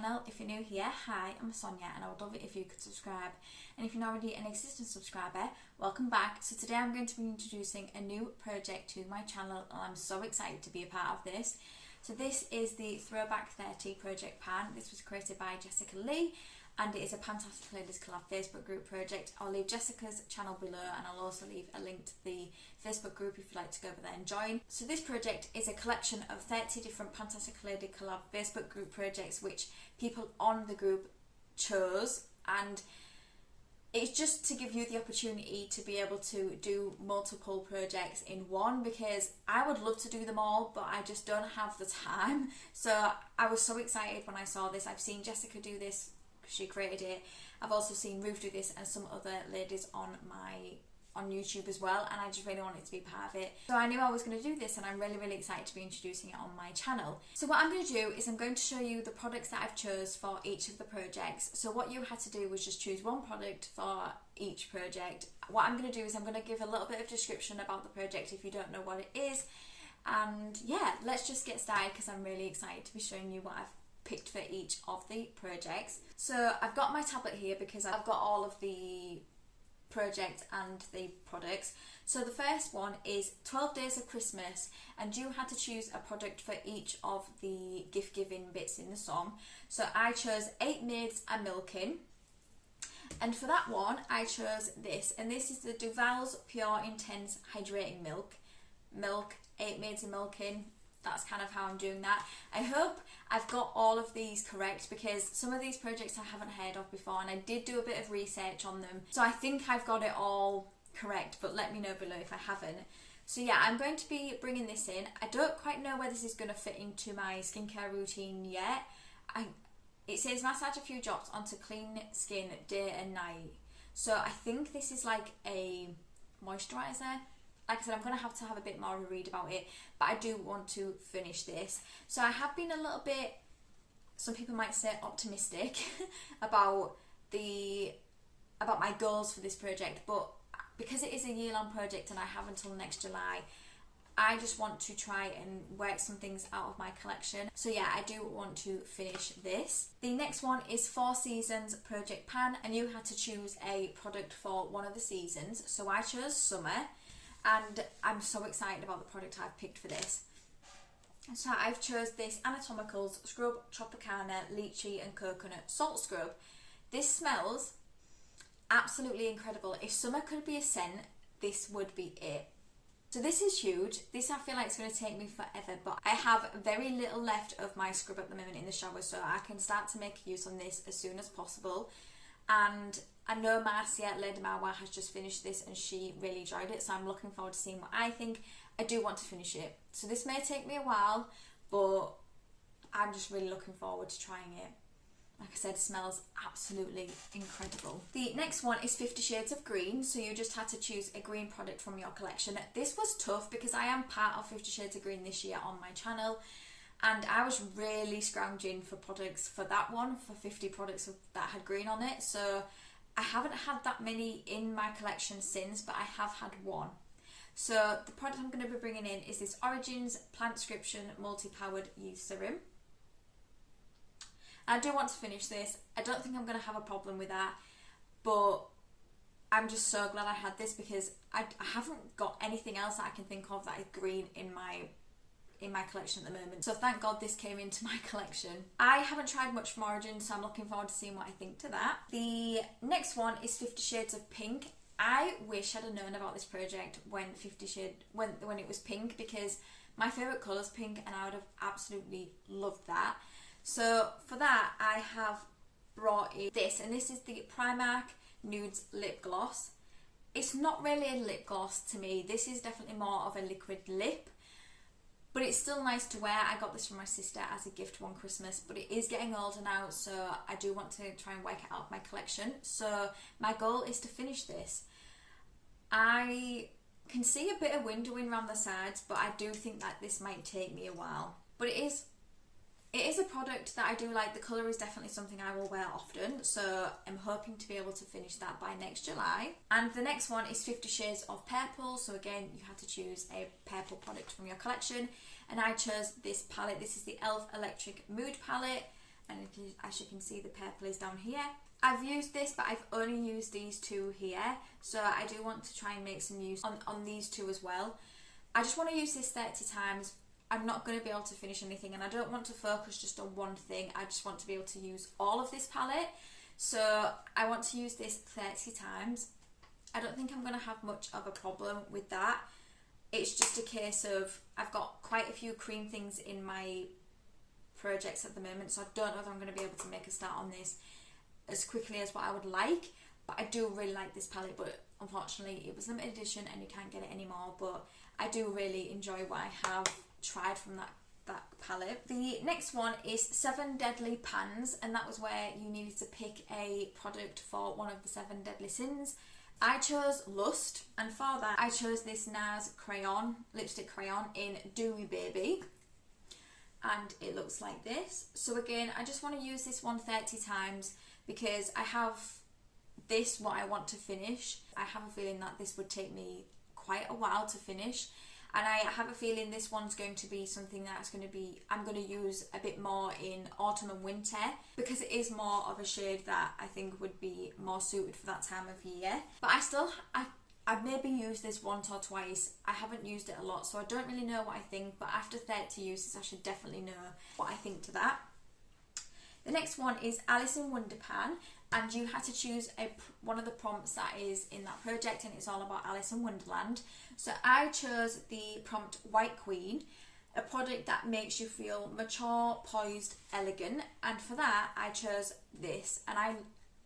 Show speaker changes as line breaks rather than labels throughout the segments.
channel. If you're new here, hi, I'm Sonia and I would love it if you could subscribe. And if you're not already an existing subscriber, welcome back. So today I'm going to be introducing a new project to my channel and I'm so excited to be a part of this. So this is the Throwback 30 project pan. This was created by Jessica Lee and it is a PANtastic Ladies Collab Facebook group project. I'll leave Jessica's channel below and I'll also leave a link to the Facebook group if you'd like to go over there and join. So this project is a collection of 30 different PANtastic Lady Collab Facebook group projects which people on the group chose, and it's just to give you the opportunity to be able to do multiple projects in one, because I would love to do them all but I just don't have the time. So I was so excited when I saw this. I've seen Jessica do this, she created it. I've also seen Ruth do this and some other ladies on YouTube as well, and I just really wanted to be part of it. So I knew I was going to do this and I'm really excited to be introducing it on my channel. So what I'm going to do is I'm going to show you the products that I've chose for each of the projects. So what you had to do was just choose one product for each project. What I'm going to do is I'm going to give a little bit of description about the project if you don't know what it is, and yeah, let's just get started because I'm really excited to be showing you what I've picked for each of the projects. So I've got my tablet here because I've got all of the project and the products. So the first one is 12 Days of Christmas, and you had to choose a product for each of the gift giving bits in the song. So I chose 8 Maids a Milking, and for that one I chose this, and this is the Duval's Pure Intense Hydrating Milk 8 Maids a Milking. That's kind of how I'm doing that. I hope I've got all of these correct because some of these projects I haven't heard of before and I did do a bit of research on them. So I think I've got it all correct, but let me know below if I haven't. So yeah, I'm going to be bringing this in. I don't quite know where this is going to fit into my skincare routine yet. It says massage a few drops onto clean skin day and night. So I think this is like a moisturiser. Like I said, I'm going to have a bit more of a read about it, but I do want to finish this. So I have been a little bit, some people might say, optimistic about my goals for this project, but because it is a year-long project and I have until next July, I just want to try and work some things out of my collection. So yeah, I do want to finish this. The next one is 4 Seasons Project Pan, and you had to choose a product for one of the seasons. So I chose summer. And I'm so excited about the product I've picked for this. So I've chose this Anatomicals Scrub Tropicana Lychee and Coconut Salt Scrub. This smells absolutely incredible. If summer could be a scent, this would be it. So this is huge. This I feel like it's going to take me forever, but I have very little left of my scrub at the moment in the shower, so I can start to make use on this as soon as possible. And I know Marcia, Lady Marwa, has just finished this and she really enjoyed it, so I'm looking forward to seeing what I think. I do want to finish it. So this may take me a while, but I'm just really looking forward to trying it. Like I said, it smells absolutely incredible. The next one is 50 Shades of Green, so you just had to choose a green product from your collection. This was tough because I am part of 50 Shades of Green this year on my channel, and I was really scrounging for products for that one, for 50 products that had green on it. So I haven't had that many in my collection since, but I have had one. So the product I'm going to be bringing in is this Origins Plantscription Multi-Powered Youth Serum. I do want to finish this. I don't think I'm going to have a problem with that, but I'm just so glad I had this because I haven't got anything else that I can think of that is green in my collection at the moment. So thank God this came into my collection. I haven't tried much from Origins, so I'm looking forward to seeing what I think to that. The next one is 50 Shades of Pink. I wish I'd have known about this project when it was pink, because my favourite colour is pink and I would have absolutely loved that. So for that I have brought in this, and this is the Primark Nudes Lip Gloss. It's not really a lip gloss to me. This is definitely more of a liquid lip, but it's still nice to wear. I got this from my sister as a gift one Christmas, but it is getting older now, so I do want to try and work it out of my collection. So my goal is to finish this. I can see a bit of windowing around the sides, but I do think that this might take me a while. But it is a product that I do like. The colour is definitely something I will wear often, so I'm hoping to be able to finish that by next July. And the next one is 50 Shades of Purple. So again, you had to choose a purple product from your collection, and I chose this palette. This is the e.l.f. Electric Mood Palette, and as you can see, the purple is down here. I've used this, but I've only used these two here, so I do want to try and make some use on these two as well. I just want to use this 30 times. I'm not going to be able to finish anything, and I don't want to focus just on one thing. I just want to be able to use all of this palette. So I want to use this 30 times. I don't think I'm going to have much of a problem with that. It's just a case of, I've got quite a few cream things in my projects at the moment, so I don't know if I'm going to be able to make a start on this as quickly as what I would like. But I do really like this palette, but unfortunately it was limited edition and you can't get it anymore. But I do really enjoy what I have tried from that palette. The next one is 7 Deadly Pans, and that was where you needed to pick a product for one of the 7 deadly sins. I chose Lust, and for that I chose this NARS crayon, lipstick crayon in Dewy Baby, and it looks like this. So again, I just want to use this one 30 times because I have this, what I want to finish. I have a feeling that this would take me quite a while to finish, and I have a feeling this one's going to be something that's going to be, I'm going to use a bit more in autumn and winter, because it is more of a shade that I think would be more suited for that time of year. But I've maybe used this once or twice. I haven't used it a lot, so I don't really know what I think, but after 30 uses I should definitely know what I think to that. The next one is Alice in WonderPAN, and you had to choose one of the prompts that is in that project, and it's all about Alice in Wonderland. So I chose the prompt White Queen, a product that makes you feel mature, poised, elegant, and for that I chose this. And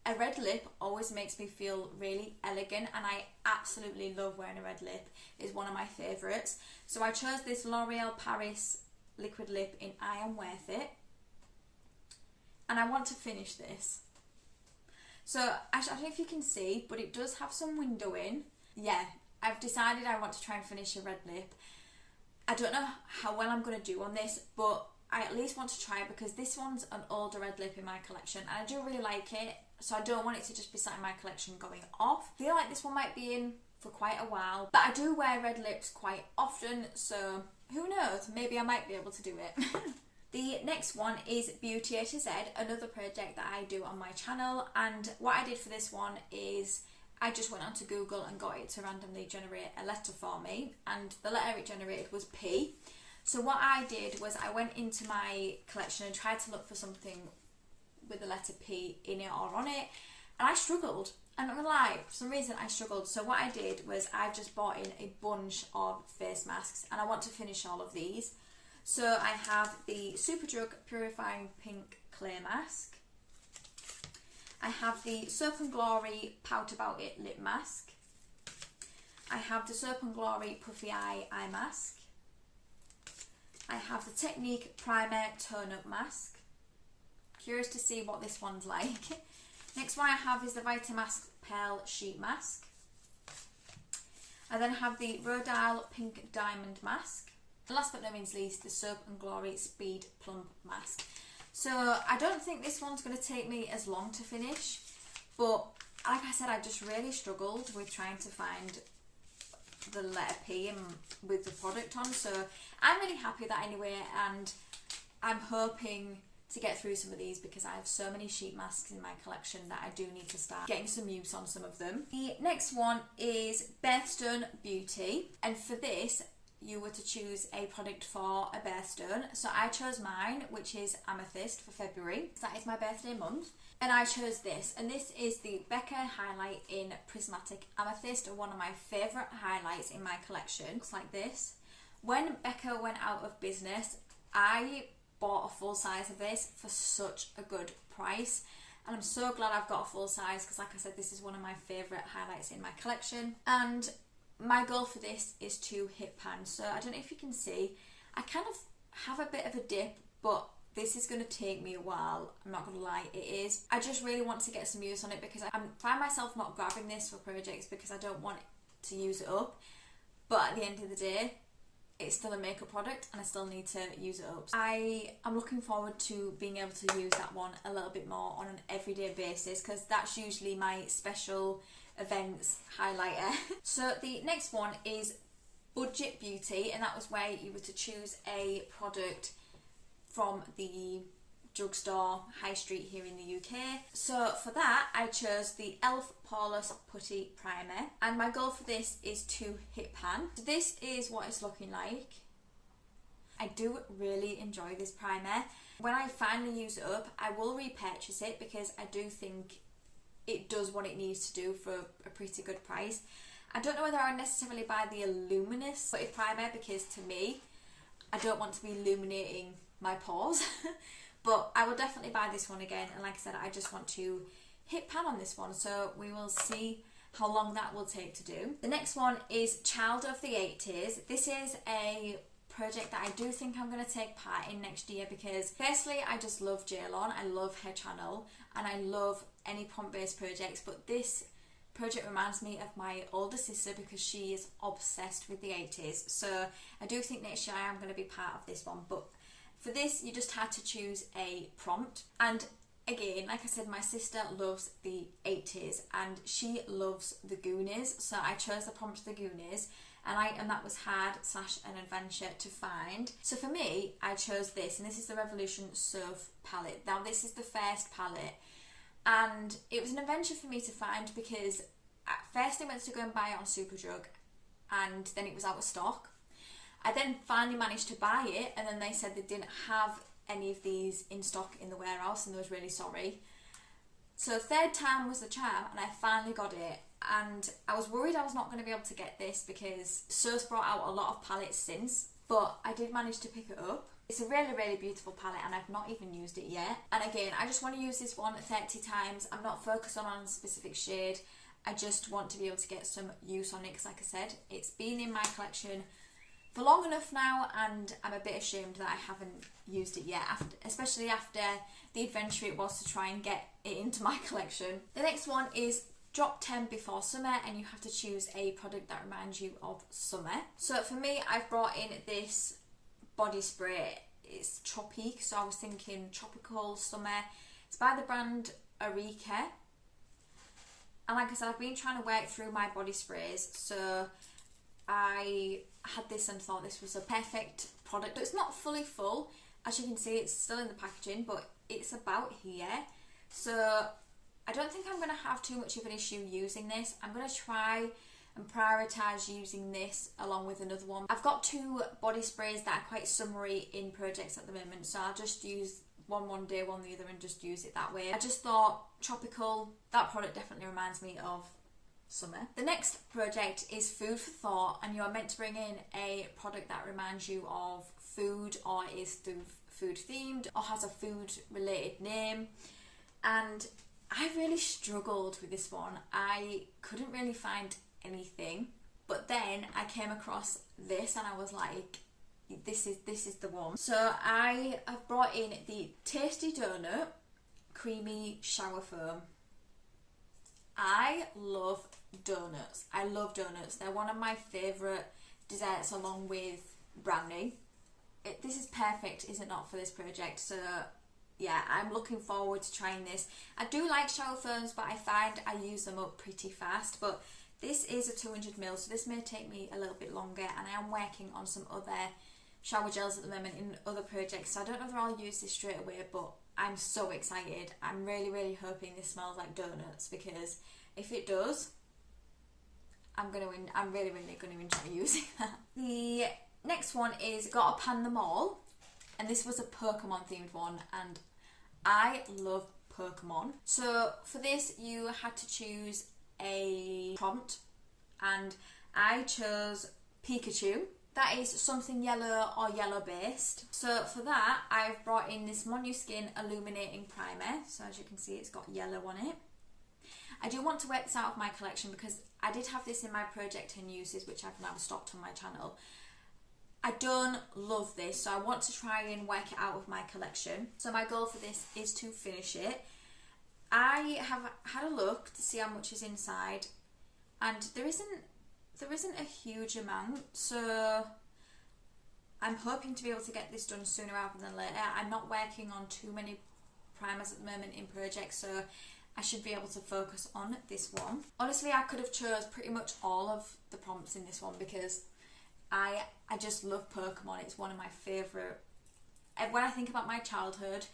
a red lip always makes me feel really elegant, and I absolutely love wearing a red lip. It's one of my favourites. So I chose this L'Oreal Paris liquid lip in I Am Worth It, and I want to finish this. So I don't know if you can see, but it does have some windowing. Yeah, I've decided I want to try and finish a red lip. I don't know how well I'm going to do on this, but I at least want to try it because this one's an older red lip in my collection and I do really like it, so I don't want it to just be sat in my collection going off. I feel like this one might be in for quite a while, but I do wear red lips quite often, so who knows, maybe I might be able to do it. The next one is Beauty A to Z, another project that I do on my channel, and what I did for this one is I just went onto Google and got it to randomly generate a letter for me, and the letter it generated was P. So what I did was I went into my collection and tried to look for something with the letter P in it or on it, and I struggled. I'm not gonna lie, for some reason I struggled. So what I did was I've just bought in a bunch of face masks and I want to finish all of these. So I have the Superdrug Purifying Pink Clay Mask. I have the Soap & Glory Pout About It Lip Mask. I have the Soap & Glory Puffy Eye Eye Mask. I have the Technique Primer Tone Up Mask. Curious to see what this one's like. Next one I have is the Vitamask Pearl Sheet Mask. I then have the Rodale Pink Diamond Mask. And last but not least, the Soap & Glory Speed Plump Mask. So I don't think this one's going to take me as long to finish, but like I said, I just really struggled with trying to find the letter P with the product on. So I'm really happy that anyway, and I'm hoping to get through some of these because I have so many sheet masks in my collection that I do need to start getting some use on some of them. The next one is Birthstone Beauty, and for this you were to choose a product for a birthstone. So I chose mine, which is Amethyst for February. That is my birthday month. And I chose this, and this is the Becca Highlight in Prismatic Amethyst, one of my favourite highlights in my collection. Looks like this. When Becca went out of business, I bought a full size of this for such a good price. And I'm so glad I've got a full size because, like I said, this is one of my favourite highlights in my collection. And my goal for this is to hit pan. So I don't know if you can see, I kind of have a bit of a dip, but this is going to take me a while. I'm not going to lie, it is. I just really want to get some use on it because I find myself not grabbing this for projects because I don't want to use it up. But at the end of the day, it's still a makeup product and I still need to use it up. I am looking forward to being able to use that one a little bit more on an everyday basis because that's usually my special events highlighter. So the next one is Budget Beauty, and that was where you were to choose a product from the drugstore high street here in the UK. So for that I chose the e.l.f. Poreless Putty Primer, and my goal for this is to hit pan. So this is what it's looking like. I do really enjoy this primer. When I finally use it up, I will repurchase it because I do think it does what it needs to do for a pretty good price. I don't know whether I necessarily buy the Luminous Putty Primer because to me, I don't want to be illuminating my pores. But I will definitely buy this one again, and like I said, I just want to hit pan on this one, so we will see how long that will take to do. The next one is Child of the 80s. This is a project that I do think I'm going to take part in next year because firstly I just love Jaylon, I love her channel, and I love any prompt based projects, but this project reminds me of my older sister because she is obsessed with the 80s, so I do think next year I am going to be part of this one. But for this you just had to choose a prompt, and again, like I said, my sister loves the 80s and she loves the Goonies, so I chose the prompt The Goonies, and that was hard / an adventure to find. So for me, I chose this, and this is the Revolution Surf palette. Now this is the first palette, and it was an adventure for me to find because at first I went to go and buy it on Superdrug, and then it was out of stock. I then finally managed to buy it, and then they said they didn't have any of these in stock in the warehouse, and they was really sorry. So third time was the charm, and I finally got it. And I was worried I was not going to be able to get this because Source brought out a lot of palettes since, but I did manage to pick it up. It's a really, really beautiful palette, and I've not even used it yet. And again, I just want to use this one 30 times. I'm not focused on a specific shade. I just want to be able to get some use on it because, like I said, it's been in my collection for long enough now, and I'm a bit ashamed that I haven't used it yet, especially after the adventure it was to try and get it into my collection. The next one is Drop 10 Before Summer, and you have to choose a product that reminds you of summer. So for me, I've brought in this body spray. It's tropique, so I was thinking tropical summer. It's by the brand Eureka, and like I said, I've been trying to work through my body sprays, so I had this and thought this was a perfect product. It's not fully full, as you can see, it's still in the packaging, but it's about here. So I don't think I'm going to have too much of an issue using this. I'm going to try and prioritise using this along with another one. I've got two body sprays that are quite summery in projects at the moment, so I'll just use one day, one the other, and just use it that way. I just thought tropical, that product definitely reminds me of summer. The next project is Food for Thought, and you are meant to bring in a product that reminds you of food, or is food themed, or has a food related name. And I really struggled with this one. I couldn't really find anything, but then I came across this and I was like, this is the one. So I have brought in the Tasty Donut Creamy Shower Foam. I love donuts. I love donuts. They're one of my favourite desserts along with brownie. This is perfect, is it not, for this project? So yeah, I'm looking forward to trying this. I do like shower foams, but I find I use them up pretty fast. But this is a 200ml, so this may take me a little bit longer, and I am working on some other shower gels at the moment in other projects, so I don't know whether I'll use this straight away, but I'm so excited. I'm really, really hoping this smells like donuts, because if it does, I'm really, really going to enjoy using that. The next one is Gotta Pan Them All, and this was a Pokemon themed one, and I love Pokemon. So for this you had to choose a prompt, and I chose Pikachu. That is something yellow or yellow based. So for that I've brought in this Monuskin Illuminating Primer. So as you can see, it's got yellow on it. I do want to work this out of my collection because I did have this in my Project 10 uses, which I've now stocked on my channel. I don't love this, so I want to try and work it out of my collection. So my goal for this is to finish it. I have had a look to see how much is inside, and there isn't a huge amount, so I'm hoping to be able to get this done sooner rather than later. I'm not working on too many primers at the moment in projects, so I should be able to focus on this one. Honestly, I could have chose pretty much all of the prompts in this one because I just love Pokemon. It's one of my favourite. When I think about my childhood,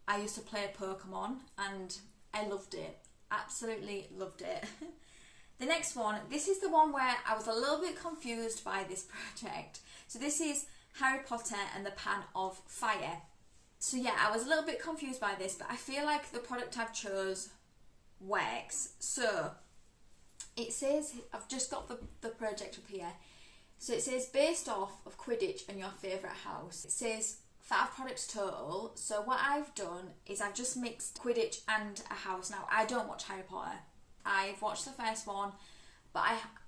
I used to play Pokemon and I loved it. Absolutely loved it. The next one, this is the one where I was a little bit confused by this project. So this is Harry Potter and the Pan of Fire. So yeah, I was a little bit confused by this, but I feel like the product I've chose works. So it says, I've just got the project up here. So it says based off of Quidditch and your favourite house. It says 5 products total. So what I've done is I've just mixed Quidditch and a house. Now I don't watch Harry Potter. I've watched the first one, but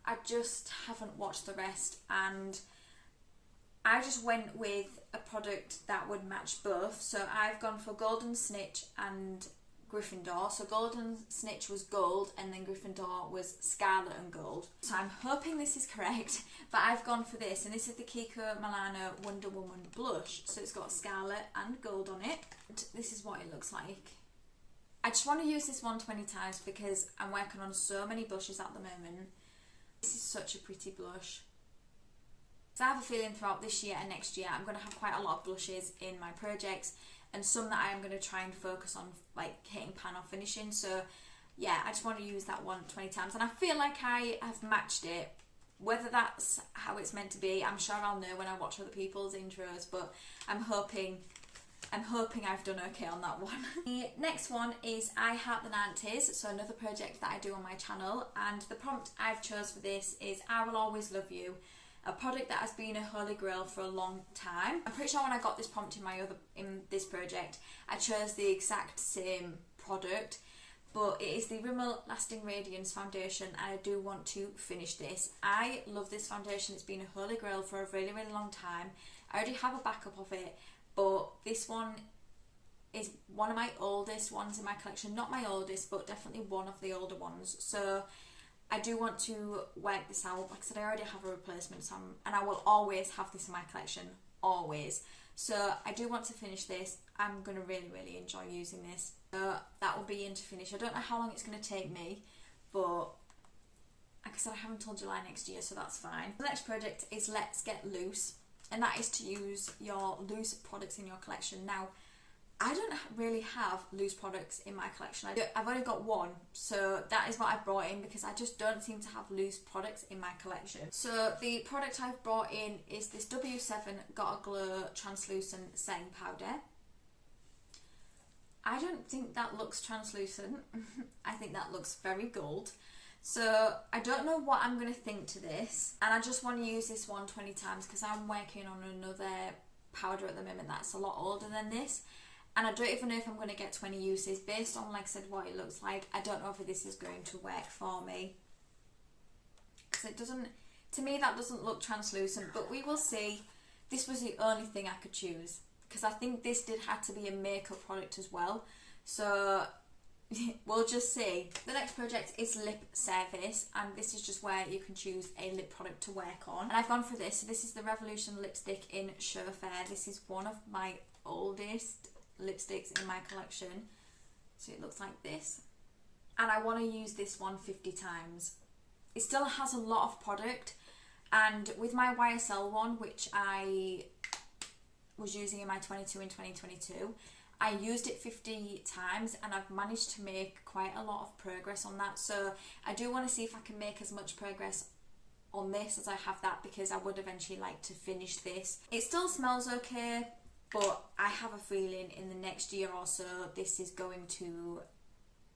I just haven't watched the rest, and I just went with a product that would match both. So I've gone for Golden Snitch and Gryffindor. So Golden Snitch was gold and then Gryffindor was scarlet and gold. So I'm hoping this is correct, but I've gone for this, and this is the Kiko Milano Wonder Woman blush. So it's got scarlet and gold on it. And this is what it looks like. I just want to use this one 20 times because I'm working on so many blushes at the moment. This is such a pretty blush. So I have a feeling throughout this year and next year I'm going to have quite a lot of blushes in my projects, and some that I am going to try and focus on like hitting pan or finishing. So yeah, I just want to use that one 20 times, and I feel like I have matched it. Whether that's how it's meant to be, I'm sure I'll know when I watch other people's intros, but I'm hoping I've done okay on that one. The next one is I Heart the 90s, so another project that I do on my channel, and the prompt I've chose for this is I Will Always Love You, a product that has been a holy grail for a long time. I'm pretty sure when I got this prompt in this project, I chose the exact same product, but it is the Rimmel Lasting Radiance foundation, and I do want to finish this. I love this foundation. It's been a holy grail for a really, really long time. I already have a backup of it, but this one is one of my oldest ones in my collection. Not my oldest, but definitely one of the older ones. So I do want to work this out. Like I said, I already have a replacement, and I will always have this in my collection, always. So I do want to finish this. I'm going to really, really enjoy using this. So that will be in to finish. I don't know how long it's going to take me, but like I said, I have until July next year, so that's fine. The next project is Let's Get Loose, and that is to use your loose products in your collection. Now, I don't really have loose products in my collection. I've only got one, so that is what I've brought in because I just don't seem to have loose products in my collection. So the product I've brought in is this W7 Got a Glow Translucent Setting Powder. I don't think that looks translucent. I think that looks very gold. So I don't know what I'm going to think to this, and I just want to use this one 20 times because I'm working on another powder at the moment that's a lot older than this, and I don't even know if I'm going to get 20 uses based on, like I said, what it looks like. I don't know if this is going to work for me because it doesn't, to me that doesn't look translucent, but we will see. This was the only thing I could choose because I think this did have to be a makeup product as well, so we'll just see. The next project is Lip Service, and this is just where you can choose a lip product to work on. And I've gone for this. So this is the Revolution lipstick in Show Fair. This is one of my oldest lipsticks in my collection. So it looks like this. And I want to use this one 50 times. It still has a lot of product, and with my YSL one, which I was using in my 22 in 2022, I used it 50 times and I've managed to make quite a lot of progress on that. So I do want to see if I can make as much progress on this as I have that, because I would eventually like to finish this. It still smells okay, but I have a feeling in the next year or so this is going to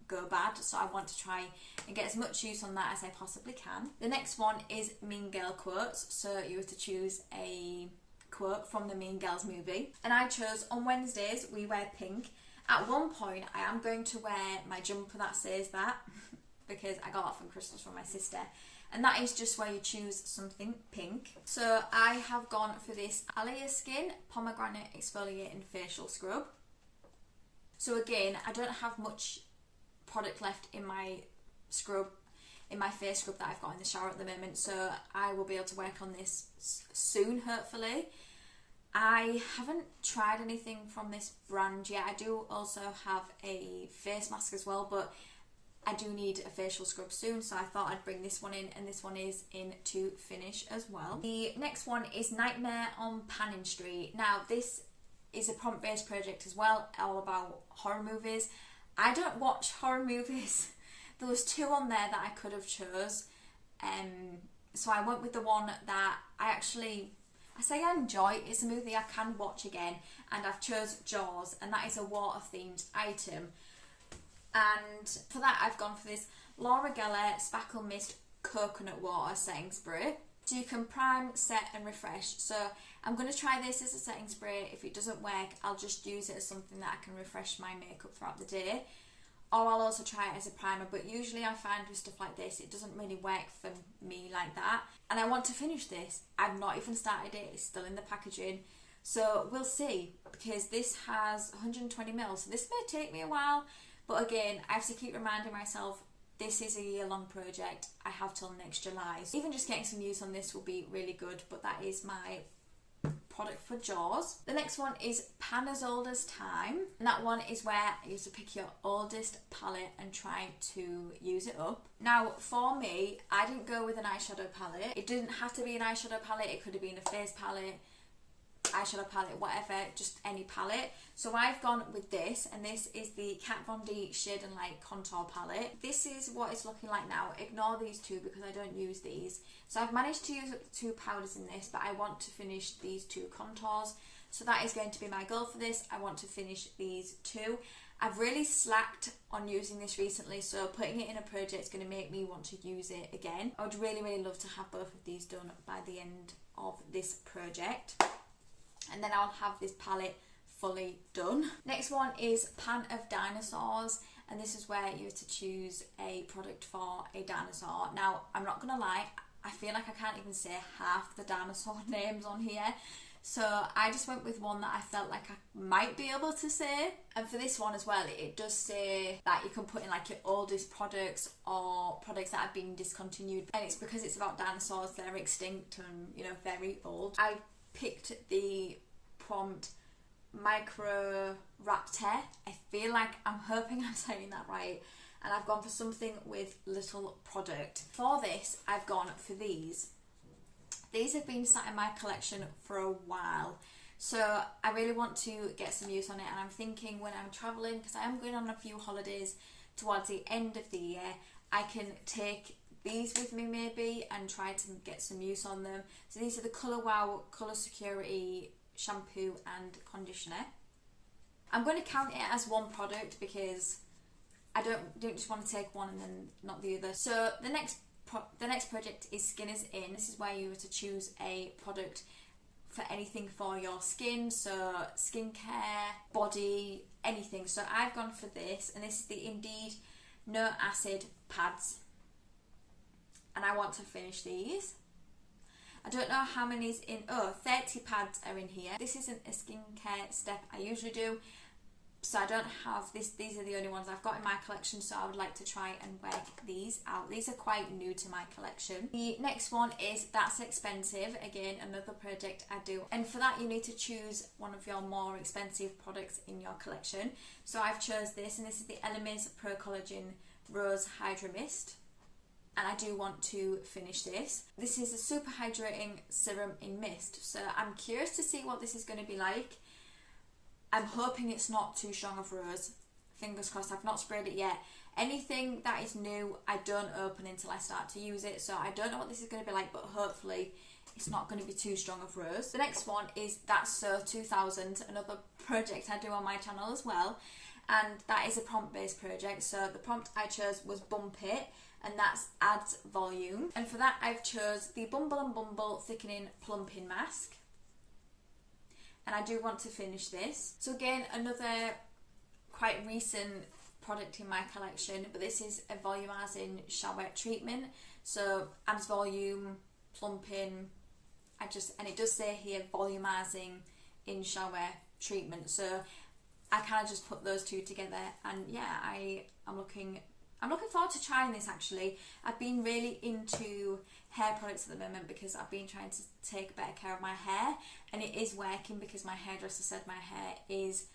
go bad, so I want to try and get as much use on that as I possibly can. The next one is Mean Girl quotes. So you have to choose a quote from the Mean Girls movie, and I chose on Wednesdays we wear pink. At one point I am going to wear my jumper that says that because I got that from Christmas from my sister, and that is just where you choose something pink. So I have gone for this Alyshia Skin Pomegranate Exfoliating Facial Scrub. So again, I don't have much product left in my scrub, in my face scrub that I've got in the shower at the moment, so I will be able to work on this soon, hopefully. I haven't tried anything from this brand yet. I do also have a face mask as well, but I do need a facial scrub soon, so I thought I'd bring this one in, and this one is in to finish as well. The next one is Nightmare on Panning Street. Now this is a prompt based project as well, all about horror movies. I don't watch horror movies. There was 2 on there that I could have chose, so I went with the one that I say I enjoy. It's a movie I can watch again, and I've chose Jaws, and that is a water themed item. And for that I've gone for this Laura Geller Sparkle Mist Coconut Water Setting Spray. So you can prime, set and refresh. So I'm going to try this as a setting spray. If it doesn't work, I'll just use it as something that I can refresh my makeup throughout the day. Or I'll also try it as a primer, but usually I find with stuff like this, it doesn't really work for me like that. And I want to finish this. I've not even started it, it's still in the packaging. So we'll see, because this has 120 ml, so this may take me a while. But again, I have to keep reminding myself, this is a year-long project. I have till next July. So even just getting some use on this will be really good, but that is my product for Jaws. The next one is PanAsOldAsTime, and that one is where you have to pick your oldest palette and try to use it up. Now for me, I didn't go with an eyeshadow palette. It didn't have to be an eyeshadow palette, it could have been a face palette, eyeshadow palette, whatever, just any palette. So I've gone with this, and this is the Kat Von D Shade and Light Contour Palette. This is what it's looking like now. Ignore these 2 because I don't use these. So I've managed to use up the 2 powders in this, but I want to finish these 2 contours. So that is going to be my goal for this. I want to finish these 2. I've really slacked on using this recently, so putting it in a project is going to make me want to use it again. I would really, really love to have both of these done by the end of this project. And then I'll have this palette fully done. Next one is Pan of Dinosaurs, and this is where you have to choose a product for a dinosaur. Now, I'm not gonna lie, I feel like I can't even say half the dinosaur names on here, so I just went with one that I felt like I might be able to say. And for this one as well, it does say that you can put in like your oldest products or products that have been discontinued, and it's because it's about dinosaurs. They're extinct and, you know, very old. I picked the prompt Microraptor. I feel like, I'm hoping I'm saying that right, and I've gone for something with little product. For this, I've gone for these. These have been sat in my collection for a while, so I really want to get some use on it, and I'm thinking when I'm travelling, because I am going on a few holidays towards the end of the year, I can take these with me maybe and try to get some use on them. So these are the Colour Wow Colour Security shampoo and conditioner. I'm going to count it as one product because I don't just want to take one and then not the other. So the next project is Skin Is In. This is where you have to choose a product for anything for your skin, so skincare, body, anything. So I've gone for this, and this is the Indeed No Acid Pads, and I want to finish these. I don't know how many's in. 30 pads are in here. This isn't a skincare step I usually do, so I don't have this. These are the only ones I've got in my collection, so I would like to try and work these out. These are quite new to my collection. The next one is That's Expensive. Again, another project I do, and for that you need to choose one of your more expensive products in your collection. So I've chose this, and this is the Elemis Pro Collagen Rose Hydra Mist. And I do want to finish this. This is a super hydrating serum in mist, so I'm curious to see what this is going to be like. I'm hoping it's not too strong of rose. Fingers crossed. I've not sprayed it yet. Anything that is new, I don't open until I start to use it, so I don't know what this is going to be like, but hopefully it's not going to be too strong of rose. The next one is That's So 2000, another project I do on my channel as well, and that is a prompt-based project. So the prompt I chose was Bump It, and that's adds volume. And for that I've chose the Bumble and Bumble Thickening Plumping Mask. And I do want to finish this. So again, another quite recent product in my collection, but this is a volumizing shower treatment. So adds volume, plumping, and it does say here volumizing in shower treatment. So I kind of just put those two together, and yeah, I'm looking forward to trying this actually. I've been really into hair products at the moment because I've been trying to take better care of my hair, and it is working because my hairdresser said my hair is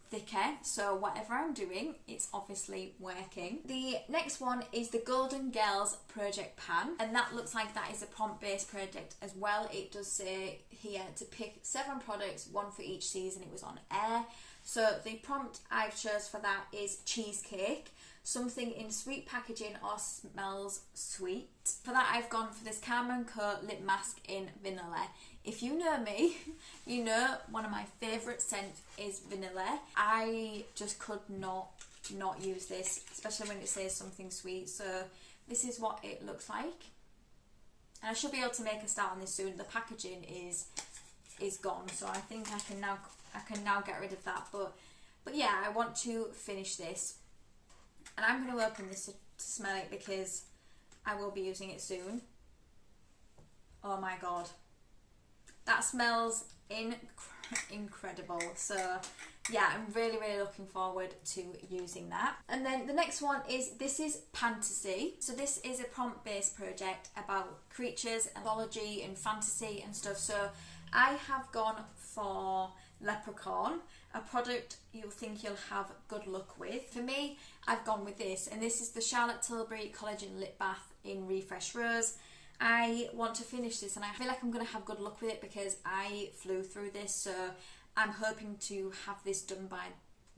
thicker, so whatever I'm doing, it's obviously working. The next one is the Golden Girls Project Pan, and that looks like that is a prompt-based project as well. It does say here to pick 7 products, 1 for each season. It was on air. So the prompt I've chose for that is cheesecake, something in sweet packaging or smells sweet. For that I've gone for this Carmen Co lip mask in vanilla. If you know me, you know one of my favourite scents is vanilla. I just could not use this, especially when it says something sweet. So this is what it looks like. And I should be able to make a start on this soon. The packaging is gone, so I think I can now get rid of that. But yeah, I want to finish this. And I'm going to open this to smell it because I will be using it soon. Oh my god. That smells incredible. So yeah, I'm really looking forward to using that. And then the next one is, this is Pantasy. So this is a prompt-based project about creatures, mythology and fantasy and stuff. So I have gone for Leprechaun, a product you'll think you'll have good luck with. For me, I've gone with this, and this is the Charlotte Tilbury Collagen Lip Bath in Refresh Rose. I want to finish this, and I feel like I'm going to have good luck with it because I flew through this, so I'm hoping to have this done by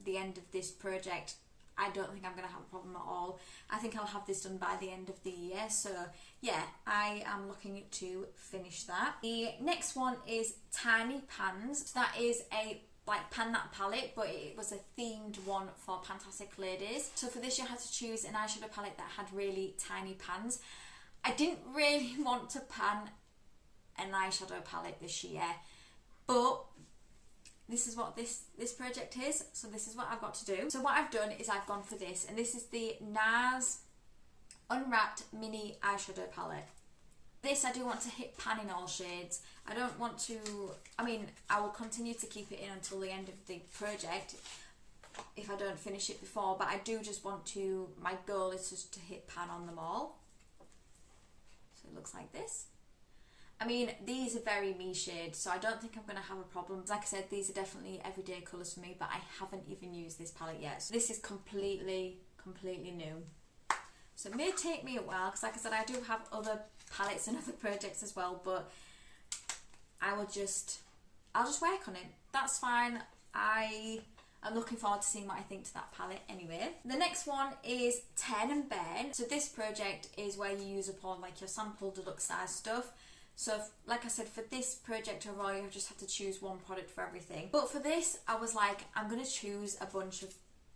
the end of this project. I don't think I'm going to have a problem at all. I think I'll have this done by the end of the year, so yeah, I am looking to finish that. The next one is Tiny Pans. So that is a pan that palette, but it was a themed one for PANtastic ladies. So for this you had to choose an eyeshadow palette that had really tiny pans. I didn't really want to pan an eyeshadow palette this year, but this is what this project is, so this is what I've got to do. So what I've done is I've gone for this, and this is the NARS Unwrapped Mini Eyeshadow Palette. This I do want to hit pan in all shades. I don't want to, I mean, I will continue to keep it in until the end of the project if I don't finish it before, but I do just want to, my goal is just to hit pan on them all. So it looks like this. I mean, these are very me shades, so I don't think I'm going to have a problem. Like I said, these are definitely everyday colours for me, but I haven't even used this palette yet. So this is completely new. So it may take me a while, because like I said, I do have other palettes and other projects as well, but I'll just work on it. That's fine. I'm looking forward to seeing what I think to that palette anyway. The next one is Turn and Burn. So this project is where you use up all like your sample deluxe size stuff. So like I said, for this project overall, you just have to choose one product for everything. But for this, I was like, I'm going to choose a bunch of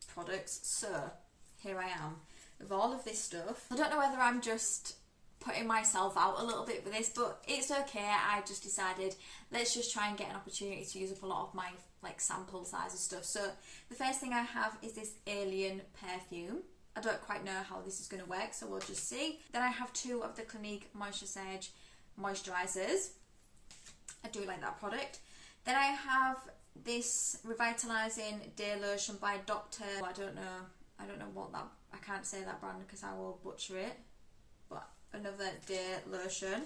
products. So here I am with all of this stuff. I don't know whether I'm just putting myself out a little bit with this, but it's okay. I just decided, let's just try and get an opportunity to use up a lot of my like sample size of stuff. So the first thing I have is this Alien perfume. I don't quite know how this is going to work, so we'll just see. Then I have 2 of the Clinique Moisture Surge moisturisers. I do like that product. Then I have this Revitalising Day Lotion by Dr. I don't know what that, I can't say that brand because I will butcher it, but another day lotion.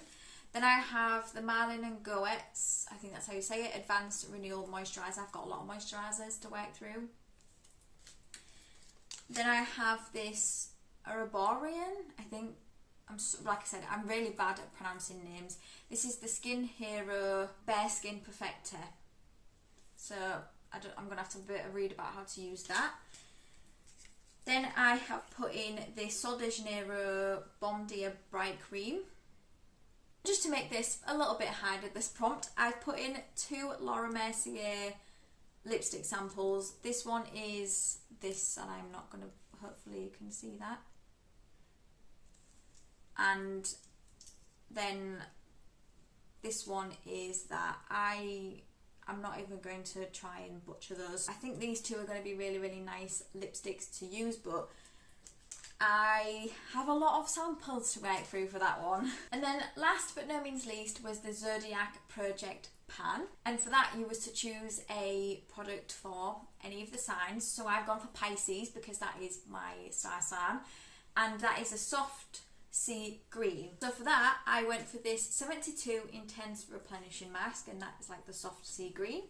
Then I have the Marlin & Goetz, I think that's how you say it, Advanced Renewal Moisturiser. I've got a lot of moisturisers to work through. Then I have this Arborian, I think, like I said, I'm really bad at pronouncing names. This is the Skin Hero Bare Skin Perfector. So I'm going to have to read about how to use that. Then I have put in the Sol de Janeiro Baume Dia Bright Cream. Just to make this a little bit harder, this prompt, I've put in 2 Laura Mercier lipstick samples. This one is this, and I'm not going to, hopefully you can see that. And then this one is that. I'm not even going to try and butcher those. I think these 2 are going to be really nice lipsticks to use, but I have a lot of samples to work through for that one. And then last but no means least was the Zodiac Project Pan. And for that you was to choose a product for any of the signs. So I've gone for Pisces because that is my star sign. And that is a soft sea green. So for that I went for this 72 Intense Replenishing Mask, and that is like the soft sea green.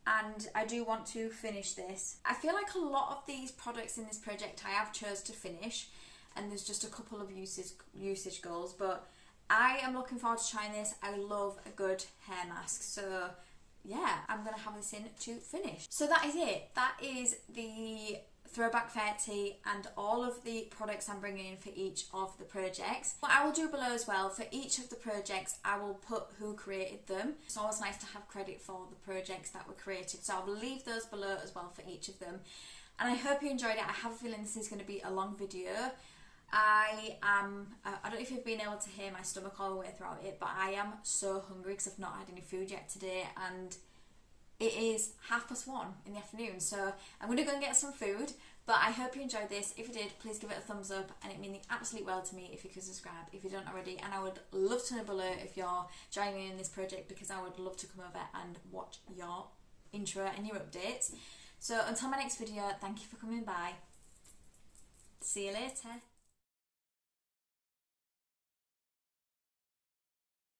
and I do want to finish this. I feel like a lot of these products in this project I have chose to finish, and there's just a couple of usage goals, but I am looking forward to trying this. I love a good hair mask, so yeah, I'm going to have this in to finish. So that is it. That is the Throwback Fair Tea and all of the products I'm bringing in for each of the projects. What I will do below as well, for each of the projects I will put who created them. It's always nice to have credit for the projects that were created, so I'll leave those below as well for each of them. And I hope you enjoyed it. I have a feeling this is going to be a long video. I don't know if you've been able to hear my stomach all the way throughout it, but I am so hungry because I've not had any food yet today, and it is 1:30 in the afternoon, so I'm going to go and get some food. But I hope you enjoyed this. If you did, please give it a thumbs up, and it means the absolute world to me if you could subscribe if you don't already. And I would love to know below if you're joining in this project, because I would love to come over and watch your intro and your updates. So until my next video, thank you for coming by. See you later.